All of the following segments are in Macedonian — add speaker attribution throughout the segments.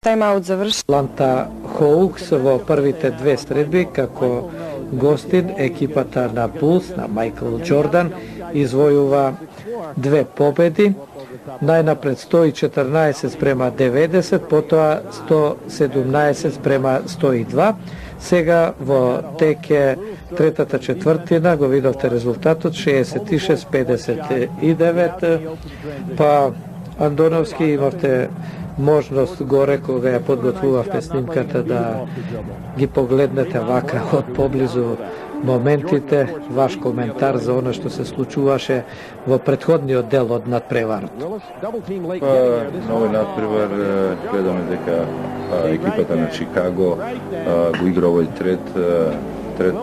Speaker 1: Timeout završi.
Speaker 2: Atlanta Hawks во првите две средби како гостин екипата на Булс, на Майкл Джордан, извојува две победи. Најнапред 114 спрема 90, потоа 117 спрема 102. Сега во теке третата четвртина го видовте резултатот 66-59. Па Андоновски имавте можност горе кога ја подготвувавте снимката да ги погледнете вака од поблизу моментите, ваш коментар за она што се случуваше во претходниот дел од надпреварот.
Speaker 3: На овој надпревар гледаме дека екипата на Чикаго го игра овој трет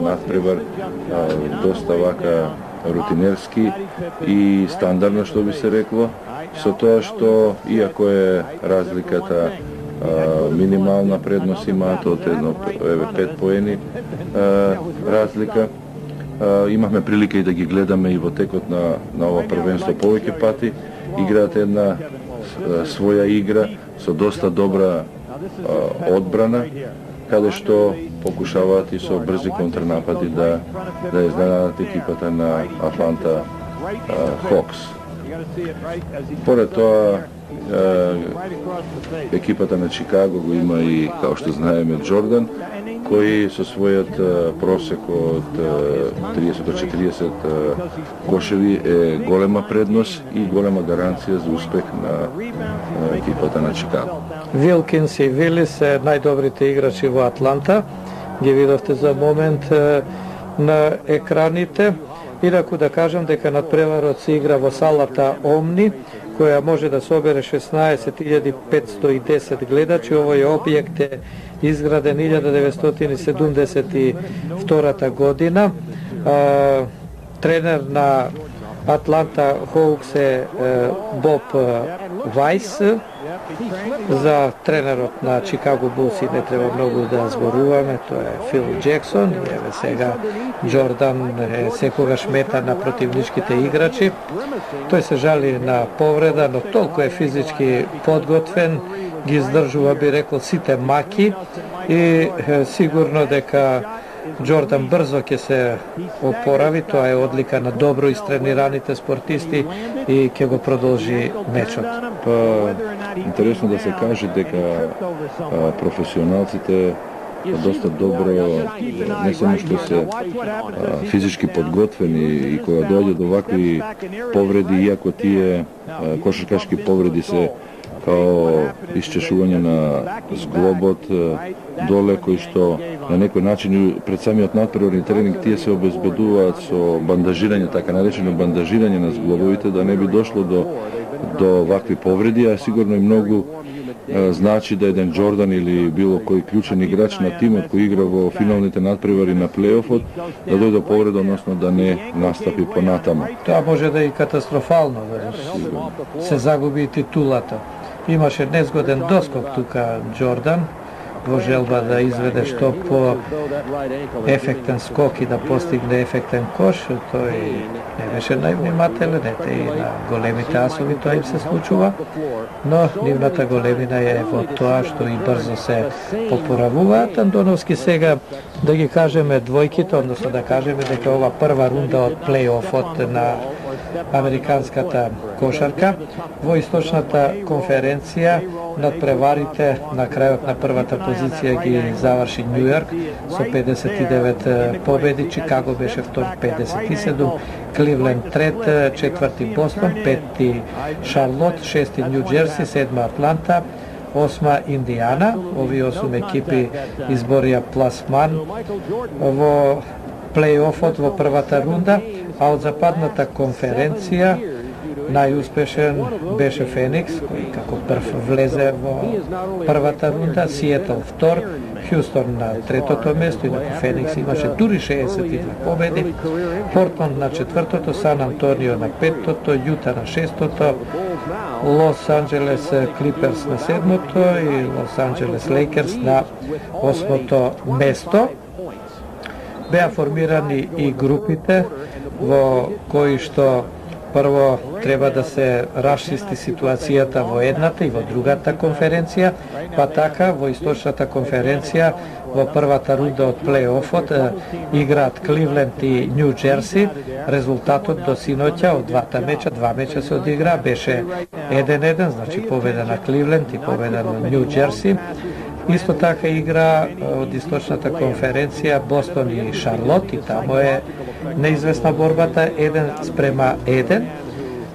Speaker 3: надпревар доста вака рутинерски и стандардно, што би се рекло, со тоа што иако е разликата минимална предност имаат од 5 поени разлика, имавме прилика и да ги гледаме и во текот на ова првенство повеќе пати. Играат една своја игра со доста добра одбрана, каде што покушаваат и со брзи контрнапади да изненадат екипата на Атланта Хокс. Поред тоа, екипата на Чикаго го има и, као што знаеме, Джордан, кој со својот просек од 30 до 40 кошеви е голема предност и голема гаранција за успех на екипата на Чикаго.
Speaker 2: Вилкинс и Вилис се најдобрите играчи во Атланта. Ги видовте за момент на екраните. Инаку да кажам дека надпреварот се игра во салата Омни, која може да собере 16.510 гледачи. Овој објект е изграден 1972 година. Тренер на Атланта Хоукс е Боб Вајс. За тренерот на Чикаго Булс не треба многу да зборуваме, тоа е Фил Джексон. Еве сега Джордан е секогаш мета на противничките играчи. Тој се жали на повреда, но толку е физички подготвен, ги издржува, би рекол, сите маки и сигурно дека Джордан брзо ќе се опорави. Тоа е одлика на добро истренираните спортисти и ќе го продолжи мечот.
Speaker 3: Интересно да се каже дека професионалците доста добро, не само што се физички подготвени и кога дојде до вакви повреди, иако тие кошаркашки повреди се као исчешување на зглобот доле, кој што на некој начин пред самиот надпреварни тренинг тие се обезбедуваат со бандажирање, така наречено бандажирање на зглобовите, да не би дошло до вакви повреди, а сигурно и многу значи да еден Джордан или било кој клучен играч на тимот кој игра во финалните надпревари на плейофот да дојде до повреда, односно да не настапи понатаму.
Speaker 2: Тоа може да е и катастрофално, да се загуби и титулата. Имаше незгоден доскок тука Джордан во желба да изведе што по ефектен скок и да постигне ефектен кош. Тој не беше највнимателен, ете и на големите асови тоа им се случува, но нивната големина е во тоа што и брзо се попоравуваат. Андоновски сега да ги кажеме двојките, односно да кажеме дека ова прва рунда од плейофот на американската кошарка во источната конференција надпреварите на крајот на првата позиција ги заврши Њу Јорк со 59 победи, Чикаго беше втор 57, Кливленд трет, четврти Бостон, пети Шарлот, шести Њу Џерси, седма Атланта, осма Индијана. Овие 8 екипи изборија пласман во плейофот во првата рунда, а од западната конференција најуспешен беше Феникс, кој како прв влезе во првата рунда, Сиетл втор, Хјустон на третото место, инаку Феникс имаше дури 62 победи, Портланд на четвртото, Сан Антонио на петтото, Јута на шестото, Лос Анџелес Клиперс на седмото и Лос Анџелес Лейкерс на осмото место. Беа формирани и групите во кои што Прво, треба да се расчисти ситуацијата во едната и во другата конференција, па така во источната конференција во првата рунда од плей-офот играат Кливленд и Нью Джерси. Резултатот до синоќа од два меча се одигра, беше 1-1, значи победа на Кливленд и победа на Нью Джерси. Исто така игра од источната конференција Бостон и Шарлот и тамо е неизвестна борбата 1:1.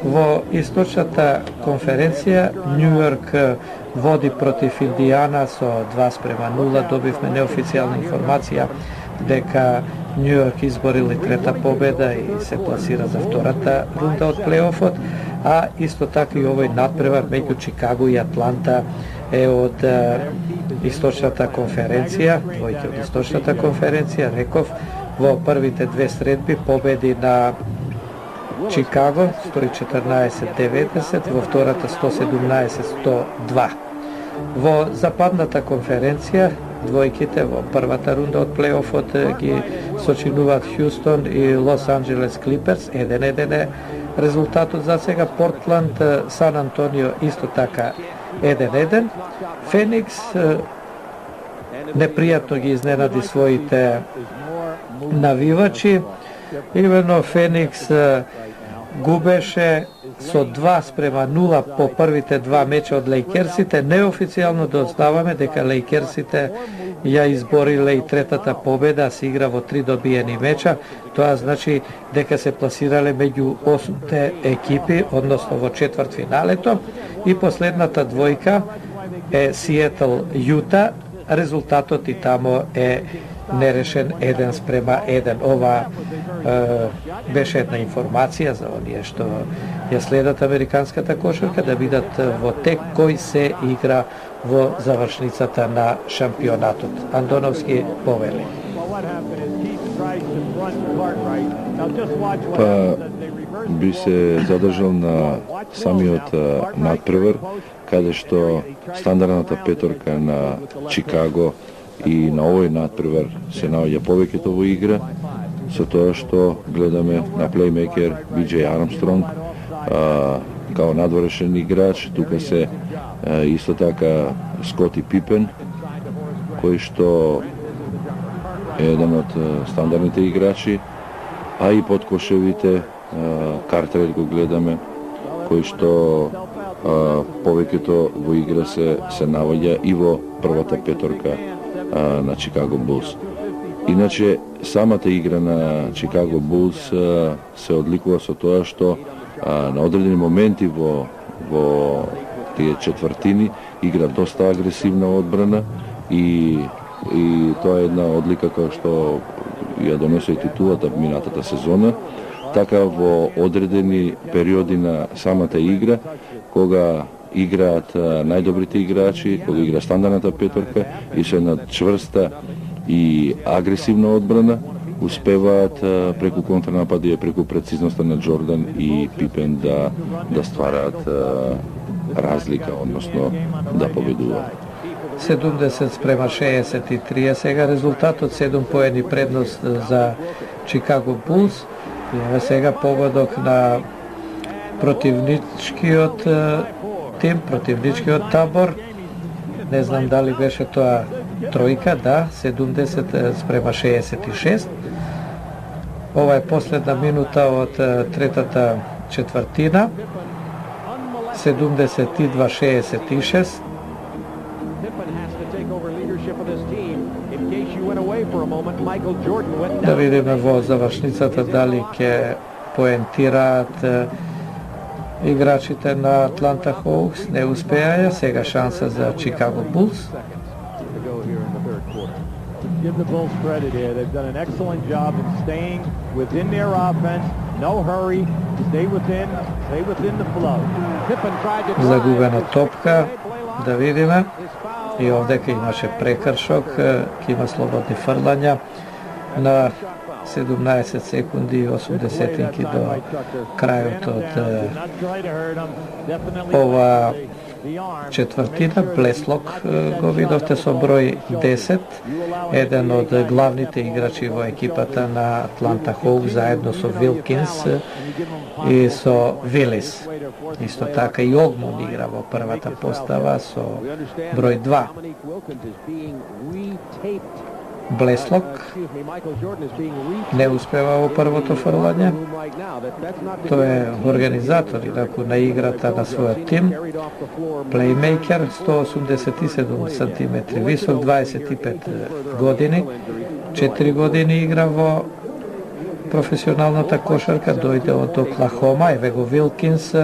Speaker 2: Во источната конференција Нью Йорк води против Индијана со 2:0. Добивме неофицијална информација дека Нью Йорк изборил и трета победа и се пласира за втората рунда од плей-офот, а исто така и овој надпревар меѓу Чикаго и Атланта е од источната конференција, двојке од источната конференција, реков, во првите две средби победи на Чикаго 114-90, во втората 117-102. Во западната конференција, двојките во првата рунда од плей-офот ги сочинуваат Хјустон и Лос Анџелес Клиперс, 1:1 е резултатот за сега. Портланд, Сан Антонио исто така 1:1. Феникс непријатно ги изненади своите навивачи. Именно Феникс губеше со 2:0 по првите два меча од Лејкерсите. Неофицијално дознаваме дека Лејкерсите ја избориле и третата победа, се игра во 3 добиени меча. Тоа значи дека се пласирале меѓу 8 екипи, односно во четвртфиналето. И последната двојка е Сиетл Јута. Резултатот и тамо е нерешен 1:1. Ова беше една информација за оние што ја следат американската кошарка, да видат во тек кој се игра во завршницата на шампионатот. Андоновски повели.
Speaker 3: Па би се задржал на самиот надпревар, каде што стандардната петорка на Чикаго и на овој надпревар се наоѓа повеќето во игра, со тоа што гледаме на плеймейкер Биџеј Армстронг као надворешен играч, тука се исто така Скоти Пипен, кој што е еден од стандардните играчи, а и под кошевите Картерет го гледаме, кој што повеќето во игра се наоѓа и во првата петорка на Чикаго Булс. Иначе, самата игра на Чикаго Булс се одликува со тоа што на одредени моменти во тие четвртини игра доста агресивна одбрана и тоа е една одлика која што ја донесе титулата минатата сезона. Така во одредени периоди на самата игра, кога играат најдобрите играчи, кога игра стандардната петорка и со една чврста и агресивна одбрана, успеваат преку контрнапади, преку прецизноста на Джордан и Пипен да ствараат разлика, односно да победуваат.
Speaker 2: 70-63 сега резултатот, 7 поени предност за Чикаго Булс. Имаме сега погодок на противничкиот тим, противничкиот табор. Не знам дали беше тоа тројка, да, 70-66. Ова е последна минута од третата четвртина. 72-66. Да видиме во завршницата дали ќе поентираат играчите на Атланта Хоукс. Не успеаја, сега шанса за Чикаго Булс.
Speaker 1: Give the Bulls credit here. They've done an excellent job in staying within their offense. No hurry. Stay within the flow. Pippen tried to
Speaker 2: Загубена топка, да видиме. И овдека имаше прекршок, ќе има слободни фрлања на 17 секунди и 80 до крајот од ова четвртина, Блеслок го видовте со број 10, еден од главните играчи во екипата на Атланта Хоукс, заедно со Вилкинс и со Вилис. Исто така и Огмун игра во првата постава со број 2. Блеслок не успева во првото фрлање. Тој е организатор на играта на својот тим. Плеймейкер, 187 см висок, 25 години. 4 години игра во професионалната кошарка, дојде од Оклахома, еве го Вилкинс.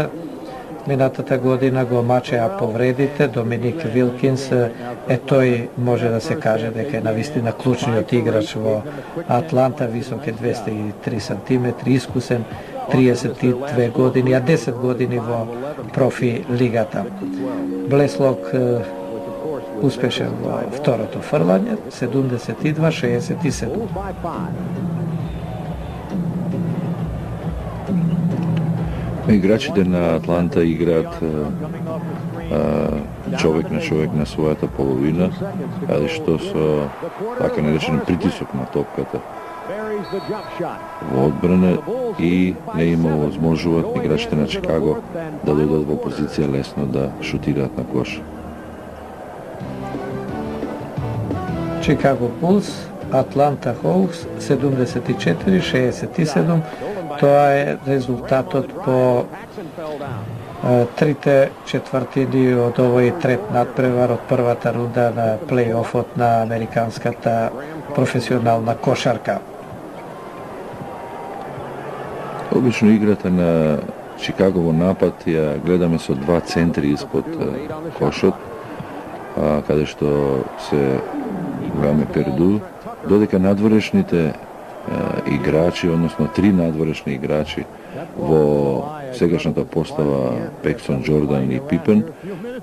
Speaker 2: Минатата година го мачеа повредите. Доминик Вилкинс е тој, може да се каже дека е навистина клучниот играч во Атланта, висок е 203 см, искусен, 32 години, а 10 години во профи лигата. Блеслок успешен во второто фрлање, 72-67.
Speaker 3: Играчите на Атланта играат човек на својата половина, каде што со така наречен притисок на топката во одбрана и не има возможуваат играчите на Чикаго да дојдат во позиција лесно да шутираат на кош.
Speaker 2: Чикаго Булс, Атланта Хоукс 74-67. Тоа е резултатот по трите четвртини од овој трет надпревар од првата рунда на плейофот на американската професионална кошарка.
Speaker 3: Обично играта на Чикаго во напад ја гледаме со два центри испод кошот, каде што се гледаме Перду, додека надворешните играчи, односно три надворешни играчи во сегашната постава Пексон, Джордан и Пипен,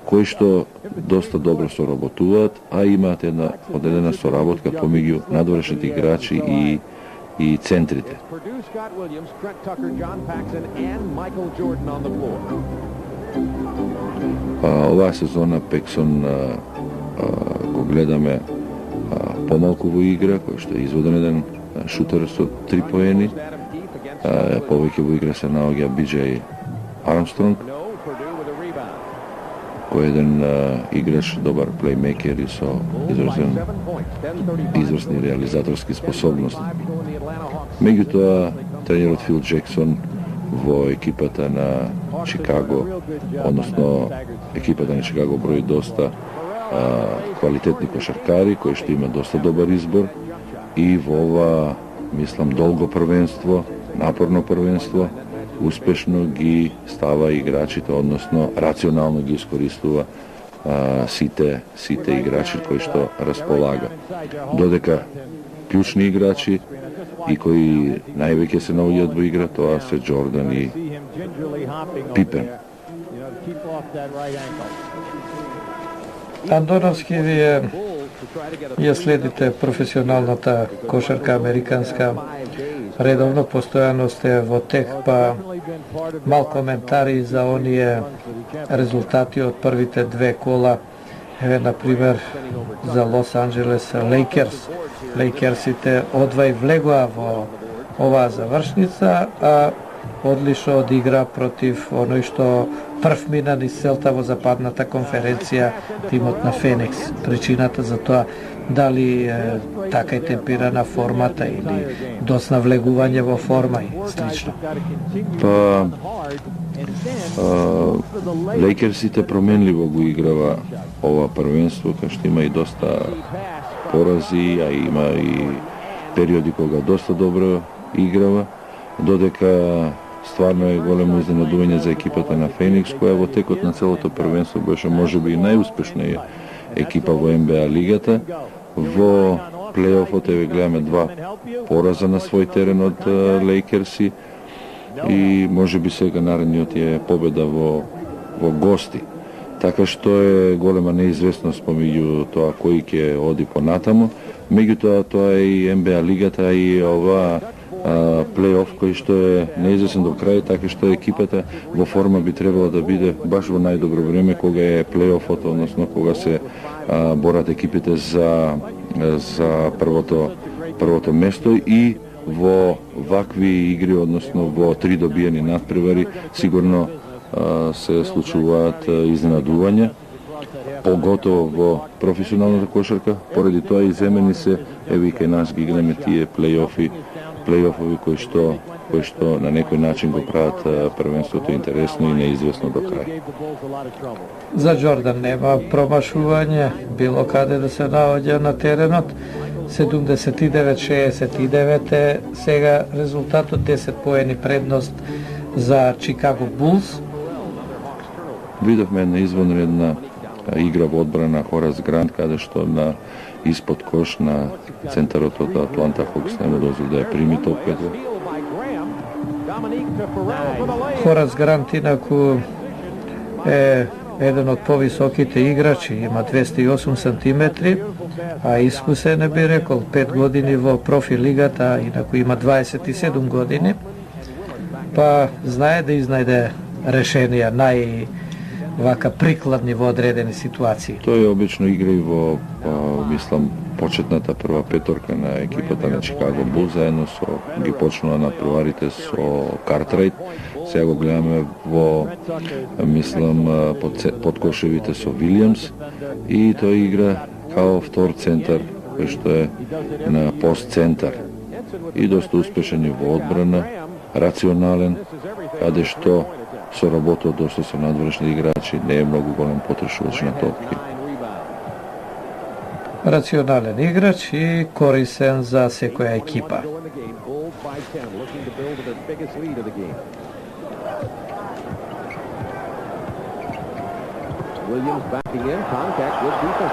Speaker 3: кои што доста добро соработуваат, а имаат една одредена соработка помеѓу надворешните играчи и центрите. Оваа сезона Пексон го гледаме помалку во игра, кој што е изведен еден шутер со 3 поени. Повеќе во игра се наоѓа Биџеј Армстронг, кој е еден играч, добар плеймейкер и со изврсни реализаторски способности. Меѓутоа, тренерот Фил Джексон во екипата на Чикаго, односно екипата на Чикаго брои доста квалитетни кошаркари, кои што има доста добар избор и во ова, мислам, долго првенство, напорно првенство, успешно ги става играчите, односно рационално ги искористува сите играчи кои што располага. Додека клучни играчи и кои највеќе се наоѓаат во игра, тоа се Джордан и Пипен.
Speaker 2: Андоновски, вие ја следите професионалната кошарка американска, редовно, постојано сте во тек, па мал коментари за оние резултати од првите две кола. Еве, например, за Лос Анджелес Лейкерс. Лейкерсите одвај влегоа во оваа завршница, а одлично одигра против оној што прв мина низ целта во западната конференција, тимот на Феникс. Причината за тоа дали така е темпирана формата или доцна влегување во форма и слично.
Speaker 3: Па Лейкерсите променливо го играва ова првенство, кај што има и доста порази, а има и периоди кога доста добро играва, додека стварно е големо изненадување за екипата на Феникс, која во текот на целото првенство беше можеби и најуспешна екипа во НБА лигата. Во плейофот еве гледаме два пораза на свој терен од Лейкерси и можеби сега наредниот е победа во гости. Така што е голема неизвестност помеѓу тоа кој ќе оди понатаму. Меѓутоа, тоа е и НБА лигата и ова плей-оф кој што е неизвестен до крај, така што екипата во форма би требало да биде баш во најдобро време кога е плей-офот, односно кога се борат екипите за првото место и во вакви игри, односно во 3 добиени надпревари, сигурно се случуваат изненадувања, поготово во професионалната кошарка. Поради тоа и земени се, еве и кај нас ги гледаме тие плей-офови кои што на некој начин го прават првенството интересно и неизвестно до крај.
Speaker 2: За Џордан нема промашување било каде да се наоѓа на теренот. 79-69 е сега резултатот, 10 поени предност за Чикаго Булс.
Speaker 3: Видовме една извонредна игра во одбрана Хорас Грант, каде што на испод кош на центарот од Атланта Хокс нема дозвол да ја прими топката.
Speaker 2: Хорас Грант инаку е еден од повисоките играчи, има 208 сантиметри, а искусен е, би рекол, 5 години во профи лигата, инаку има 27 години, па знае да изнајде решенија вака прикладни во одредени ситуации.
Speaker 3: Тој обично игра и во, мислам, почетната прва петорка на екипата на Чикаго Булс, заедно со ги почнува надпреварите со Картрайт. Сега го гледаме во, мислам, под кошевите со Вилијамс и тој игра као втор центар, кој што е на пост центар. И доста успешен и во одбрана, рационален, каде што со работот доста со надворешни играчи, не е многу голем потрошувач на топки.
Speaker 2: Рационален играч и корисен за секоја екипа.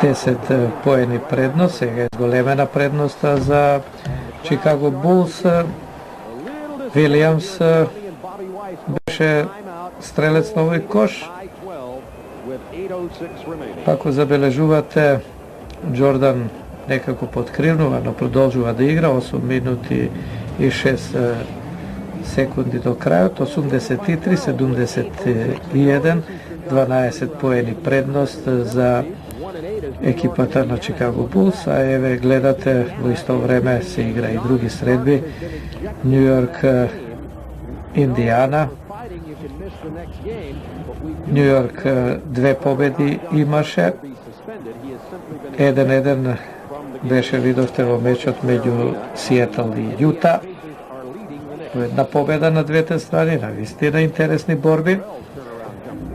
Speaker 2: Десет поени предност, сега изголемена предноста за Чикаго Булс. Вилијамс беше стрелец на овој кош. Ако забележувате, Џордан некако подкривнува, но продолжува да игра 8 минути и 6 секунди до крајот, 83-71, 12 поени предност за екипата на Чикаго Булс, а еве гледате во исто време се игра и други средби. Нью Йорк Индијана. Нью Йорк 2 победи имаше. 1-1 беше, видовте во мечот меѓу Сиетл и Јута. Една победа на двете страни, на вистина интересни борби.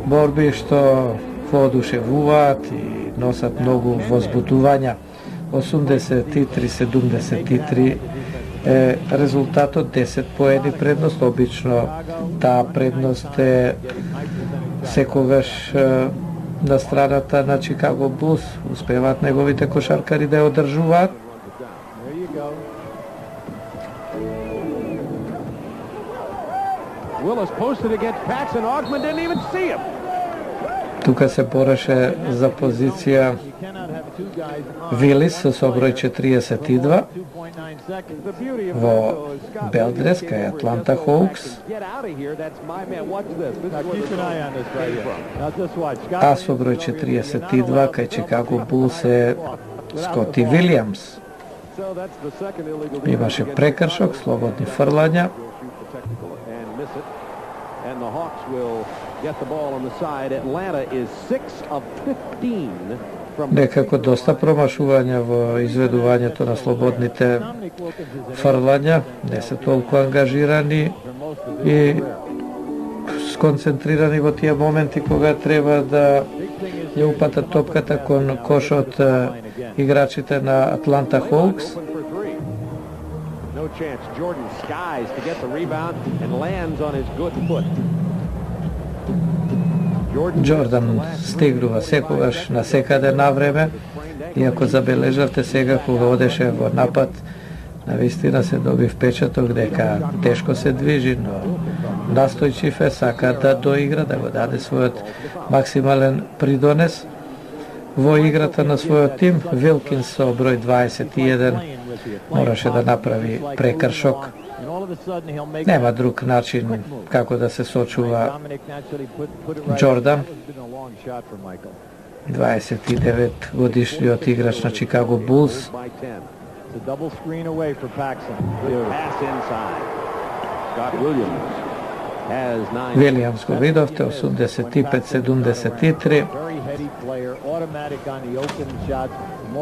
Speaker 2: Борби што воодушевуваат и носат многу возбудувања. 83-73 е резултатот, 10 поени предност. Обично таа предност е секогаш на страната на Чикаго Булс. Успеваат неговите кошаркари да ја одржуваат. Тука се бореше за позиција Вилис со број 42 во белдрес кај Атланта Хоукс, а со број 42 кај Чикаго Булс е Скоти Вилијамс. Имаше прекршок, слободни фрлања. Некако доста промашувања во изведувањето на слободните фрлања, не се толку ангажирани и сконцентрирани во тие моменти кога треба да ја упатат топката кон кошот играчите на Атланта Хоукс. Џордан стигнува секогаш на секаде на време, иако забележавте сега кога одеше во напад, навистина се доби впечаток дека тешко се движи, но настојчив е, сака да доигра, да го даде својот максимален придонес во играта на својот тим. Вилкинс со број 21 мораше да направи прекршок Nema drug način kako da se sočuva Jordan. 29-godišnji igrač na Chicago Bulls. Williams go vidovte, 85-73.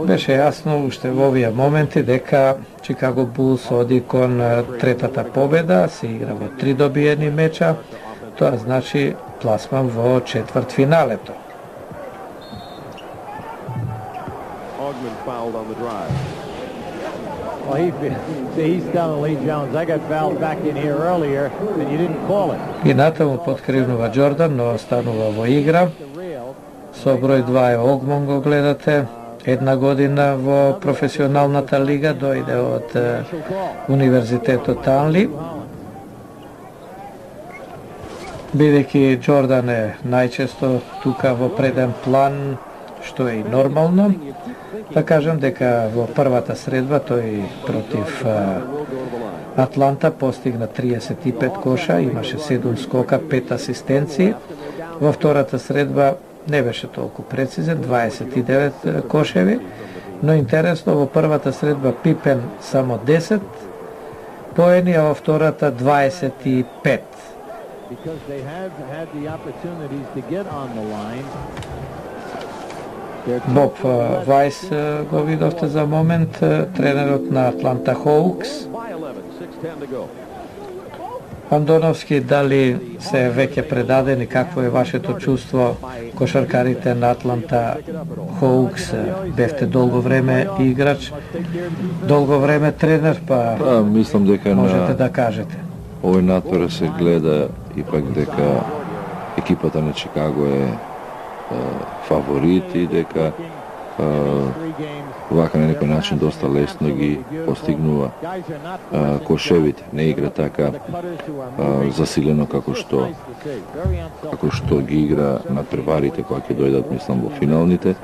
Speaker 2: Беше јасно уште во овие моменти дека Chicago Bulls оди кон третата победа, се игра во 3 добиени меча, тоа значи пласман во четвртфиналето.
Speaker 1: Well, he's telling Lee Jones, I got fouled back in here earlier, and you didn't call it.
Speaker 2: И натаму подкривнува Джордан, но останува во игра. Со број 2 е Огмон, го гледате. 1 година во професионалната лига, дојде од Универзитетот Танли. Бидејќи Джордан е најчесто тука во преден план, што е и нормално, да кажем дека во првата средба тој против Атланта постигна 35 коша, имаше 7 скока, 5 асистенции. Во втората средба не беше толку прецизен, 29 кошеви, но интересно во првата средба Пипен само 10 поени, а во втората 25. Боб Вајс го видовте за момент, тренерот на Атланта Хоукс. Андоновски, дали се веќе предадени, какво е вашето чувство, кошаркарите на Атланта Хоукс? Бевте долго време играч, долго време тренер, па
Speaker 3: мислам дека
Speaker 2: можете да кажете.
Speaker 3: Овој натпор се гледа ипак дека екипата на Чикаго е фаворит и дека вака на некој начин доста лесно ги постигнува кошевите. Не игра така засилено како што ги игра надпреварите кои ќе дојдат, мислам, во финалните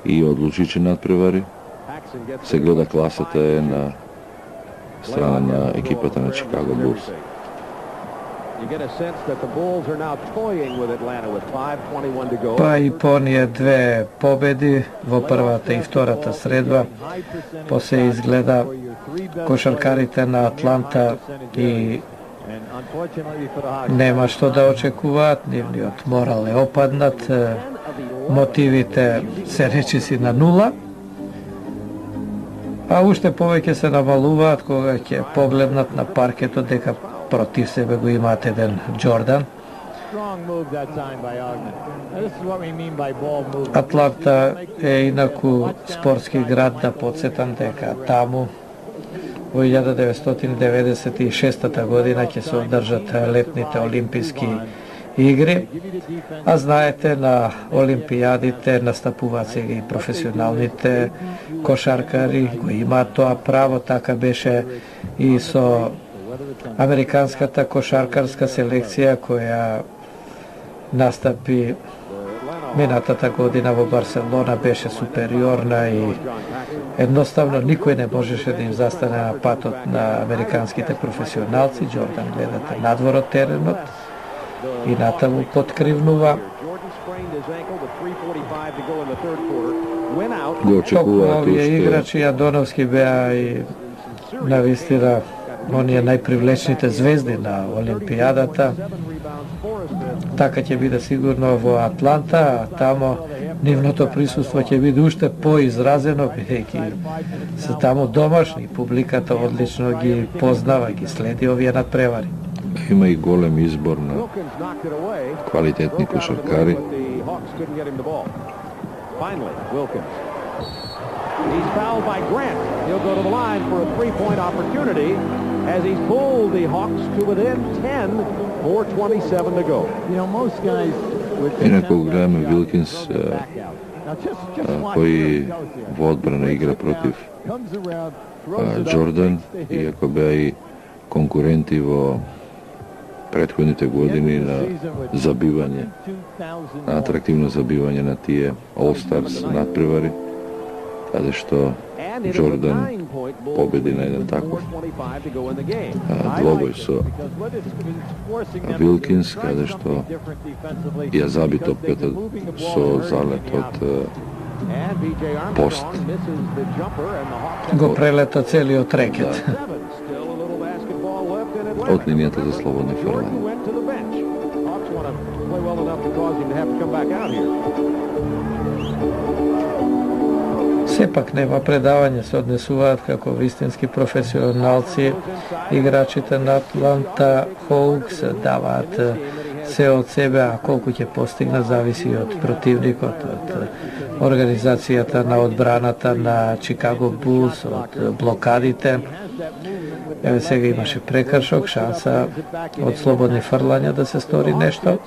Speaker 3: и одлучичи надпревари. Се гледа класата е на страна на екипата на Chicago Bulls.
Speaker 2: Па и по оние две победи во првата и втората средба, после изгледа кошаркарите на Атланта и нема што да очекуваат, нивниот морал е опаднат, мотивите се речиси на нула, а уште повеќе се намалуваат кога ќе погледнат на паркетот дека против себе го имаат еден Джордан. Атланта е инаку спортски град, да подсетам дека таму во 1996 година ќе се одржат летните олимписки игри, а знаете на олимпијадите настапуваат сега и професионалните кошаркари, го имаат тоа право, така беше и со американската кошаркарска селекција која настапи минатата година во Барселона, беше супериорна и едноставно никој не можеше да им застане на патот на американските професионалци. Джордан гледате надвор од теренот и натаму подкривнува. Толку овие играчи Андоновски беа и навистина оние најпривлечните звезди на Олимпијадата. Така ќе биде сигурно во Атланта, а тамо нивното присуство ќе биде уште поизразено, бидејќи се таму домашни, публиката одлично ги познава, ги следи овие надпревари.
Speaker 3: Има и голем избор на квалитетни кошаркари.
Speaker 1: He's fouled by Grant. He'll go to the line for a three-point opportunity as he's pulled the Hawks to within 10, 4:27 to go. You know, most guys
Speaker 3: Инаку гледаме Вилкинс, кој во одбрана игра против Джордан, иако беа и конкуренти во претходните години на забивање, на атрактивно забивање на тие All Stars надпревари, каде што Jordan pobjedi na jedan takav dvoboj so Wilkins, kada što je zabi topkata so zalet od post.
Speaker 2: Go preleta celio treket.
Speaker 3: Od linijata za slobodni furlan.
Speaker 2: Сепак нема предавање се однесуваат како вистински професионалци. Играчите на Атланта Хоукс даваат се од себе, а колку ќе постигнат зависи од противникот, од организацијата на одбраната на Чикаго Булс, од блокадите. Еве сега имаше прекршок, шанса од слободни фрлања да се стори нешто.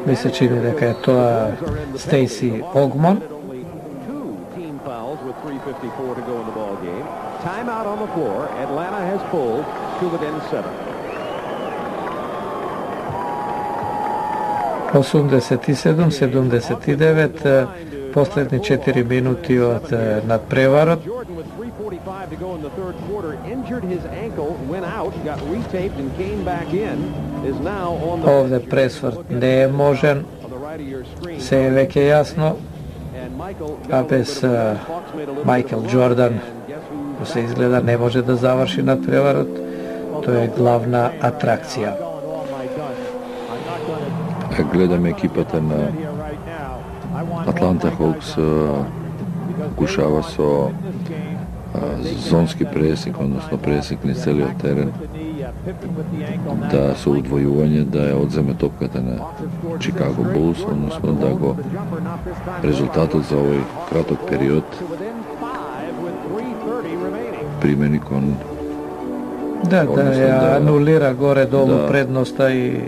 Speaker 2: Ми се чини дека е тоа Стейси Огман.
Speaker 1: With 3:54 to go in the ball game. Timeout on the floor. Atlanta has pulled to within 7.
Speaker 2: 87-79, последни 4 минути од надпреварот.
Speaker 1: Jordan with 3:45 to go in the third quarter injured his ankle, went out, got retaped and came back in. Is now on the
Speaker 2: Овде пресврт не е можен,
Speaker 1: on the right of your screen.
Speaker 2: се е веќе јасно, а без Мајкл Џордан се изгледа не може да заврши надпреварот. Тоа е главна атракција.
Speaker 3: Gledam ekipata na Atlanta Hawks pokušava so zonski presek, odnosno presek niz celio teren, da su udvojuvanje, da je odzeme topkata na Chicago Bulls, odnosno da go rezultatot za ovaj kratok period primeni kon
Speaker 2: Да ја анулира горе-долу предноста и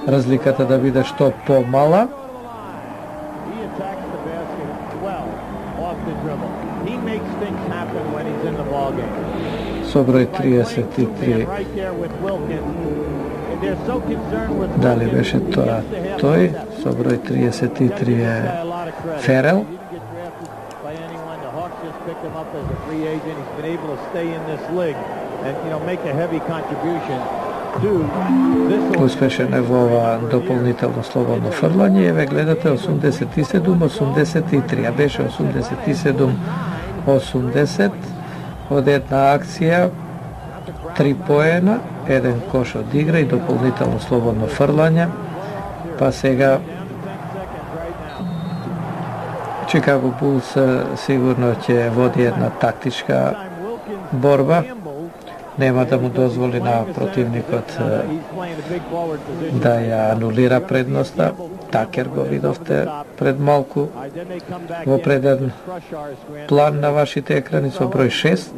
Speaker 2: разликата да биде што помала. Со број 33. Дали беше тоа тој? Со број 33 е Ферел. Успешен е во ова дополнително слободно фрлање. Еве гледате 87-83, а беше 87-80 од една акција, 3 поена, еден кош од игра и дополнително слободно фрлање. Па сега Чикаго Булс сигурно ќе води една тактичка борба. Нема да му дозволи на противникот да ја анулира предноста. Такер го видовте пред малку во преден план на вашите екрани со број 6.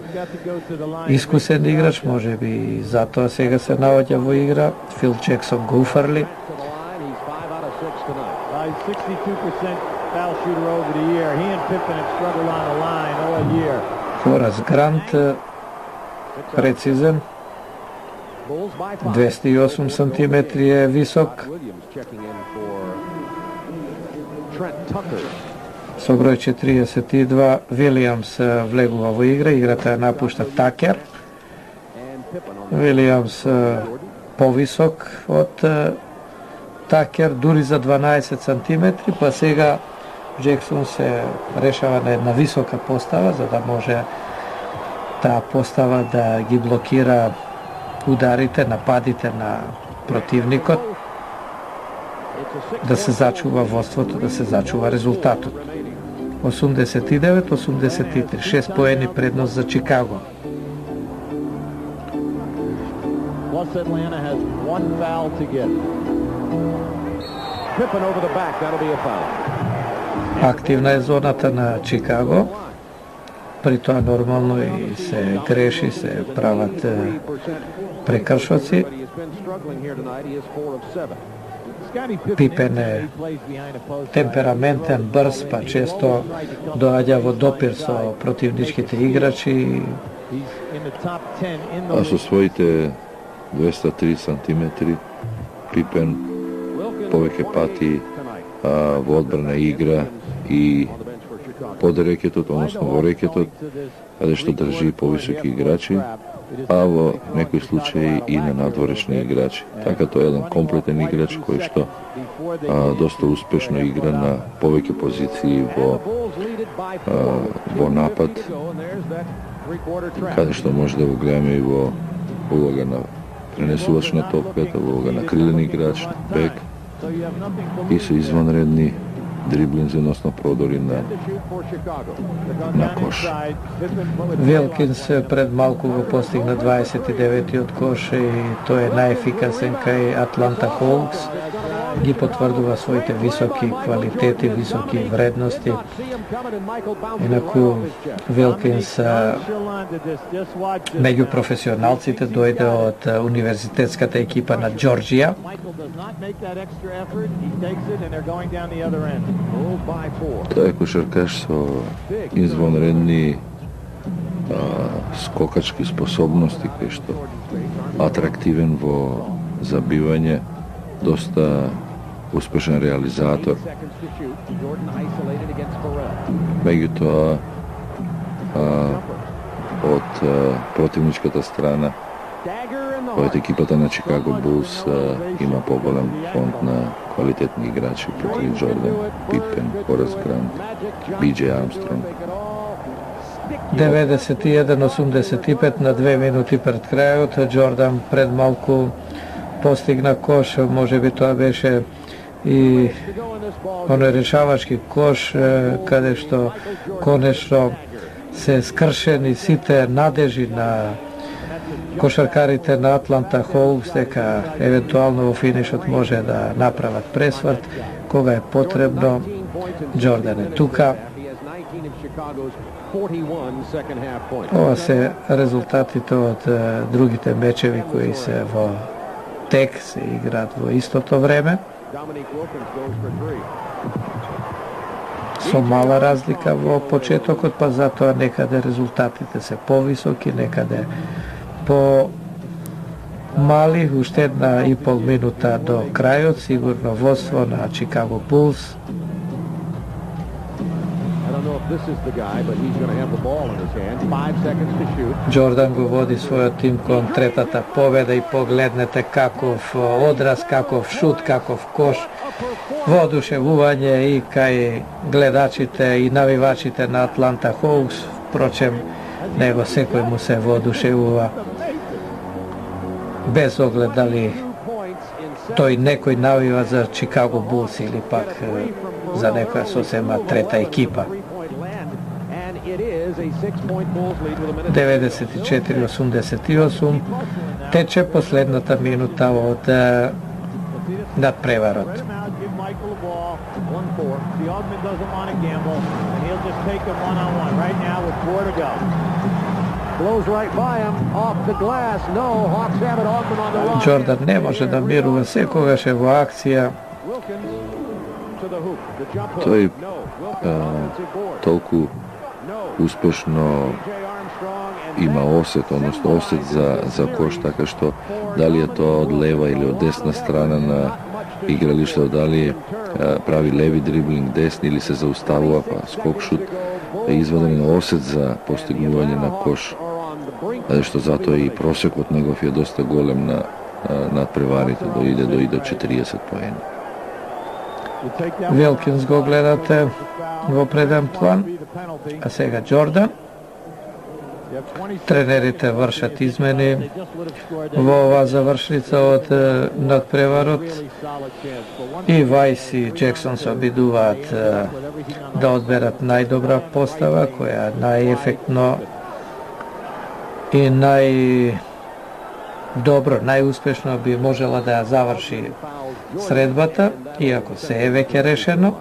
Speaker 2: Искусен играч, може би затоа сега се наоѓа во игра. Фил Джексон го уфрли. Хорас Грант прецизен, 208 сантиметри е висок. Со број 42 Вилијамс влегува во игра, играта ја напушта Такер. Вилијамс повисок од Такер, дури за 12 сантиметри, па сега Джексон се решава на една висока постава, за да може таа постава да ги блокира ударите, нападите на противникот, да се зачува водството, да се зачува резултатот. 89-83, 6 поени предност за Чикаго. Активна е зоната на Чикаго. При тоа нормално и се греши, се прават прекршоци. Пипен е темпераментен, брз, па често доаѓа во допир со противничките играчи.
Speaker 3: А со своите 203 сантиметри Пипен повеќе пати во одбрана игра и pod reketot, odnosno vo reketot, kada što drži povisoki igrači, a u nekoj slučaju i na nadvorečni igrači. Tako to je jedan kompletan igrač koji što dosta uspješno igra na poveke poziciji vo napad, kada što možda gledamo i uloga na prenesuvač na top 5, uloga na kriljeni igrač, back, i su izvanredni driblinzi, odnosno prodori na koš.
Speaker 2: Wilkins pred malku go postigne 29. od koša i to je najefikasen kaj Atlanta Hawks, gi potvrdува своите високи квалитети, високи вредности. Инаку Wilkins меѓу професионалците дојде од универзитетската екипа на Џорџија.
Speaker 3: Тоа е кошаркаш со извонредни скокачки способности, кој што атрактивен во забивање, доста успешен реализатор. Меѓутоа, од противничката страна, од екипата на Чикаго Булс има поголем фонд на квалитетни играчи, покрај Джордан, Пипен, Хорас Грант, Би.Џ. Армстронг.
Speaker 2: 91-85 на 2 минути пред крајот. Джордан пред малку постигна кош, може би тоа беше и оној решавачки кош, каде што конечно се скршени сите надежи на кошаркарите на Атланта Хоукс дека евентуално во финишот може да направат пресврт кога е потребно. Джордан е тука. Ова се резултатите од другите мечеви кои се во тек, се играат во истото време. Со мала разлика во почетокот, па затоа некаде резултатите се повисоки, некаде по мали, уште 1,5 минута до крајот, сигурно водство на Чикаго Булс. Джордан го води својот тим кон третата победа и погледнете каков одраз, каков шут, каков кош, воодушевување и кај гледачите и навивачите на Атланта Хоукс. Впрочем, него секој му се воодушевува, без оглед дали тој некој навива за Чикаго Булс или пак за некоја сосема трета екипа. 94-88 тече последната минута од надпреварот. Джордан не може да мирува, секогаш е во акција.
Speaker 3: Тој толку успешно има осет, односно осет за кош, така што дали е тоа од лева или од десна страна на игралишто, дали прави леви дриблинг, десни или се зауставува па скок шут, е изваден осет за постигнување на кош, што затоа и просекот негов е доста голем на надпреварите, иде до 40 поени.
Speaker 2: Wilkins го гледате во преден план, а сега Джордан. Тренерите вршат измени во оваа завршница од надпреварот и Вајс и Джексон се обидуваат да одберат најдобра постава, која најефектно и најдобро, најуспешно би можела да ја заврши средбата, иако се е веќе решено.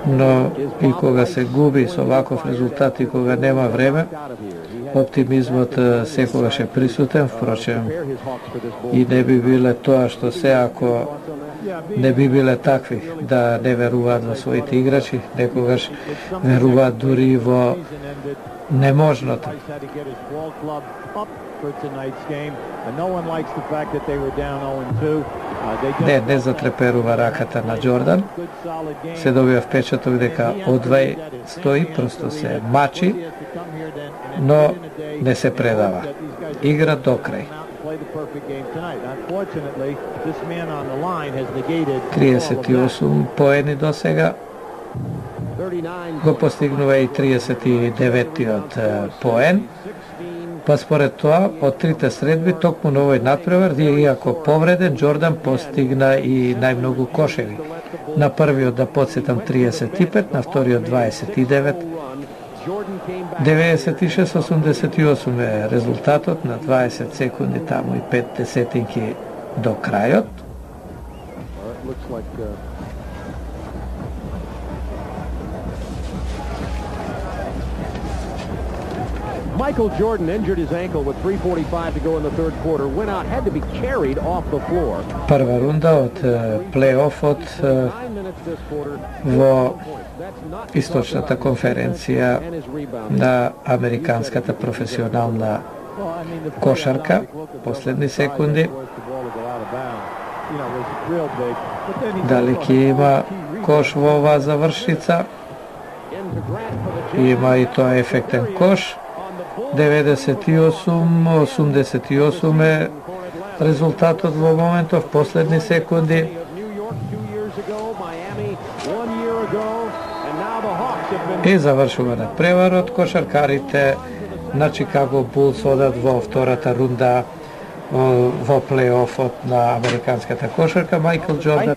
Speaker 2: Но и кога се губи со ваков резултат и кога нема време, оптимизмот секогаш е присутен, впрочем и не би биле тоа што се ако не би биле такви да не веруваат во своите играчи, некогаш веруваат дури во неможното. Не затреперува раката на Джордан. Се добива впечаток дека одвај стои, просто се мачи, но не се предава. Игра до крај. 38 поени до сега. Го постигнува и 39-тиот поен. Па според тоа, од трите средби, токму на овој надпревар, иако повреден, Джордан постигна и најмногу кошеви. На првиот, да подсетам, 35, на вториот 29, 96-88 е резултатот на 20 секунди таму и 5 десетинки до крајот.
Speaker 1: Michael Jordan injured his ankle with 3:45 to go in the third quarter. Went out, had to be carried off the floor.
Speaker 2: Прва рунда од плей-офот во Источната конференција на Американската професионална кошарка. Последни секунди. Дали ќе има кош во оваа завршница? Има и тоа ефектен кош. 98-88 е резултатот во моментов, последни секунди. И завршува на преварот. Кошаркарите на Чикаго Булс одат во втората рунда во плей-офот на Американската кошарка. Майкл Джордан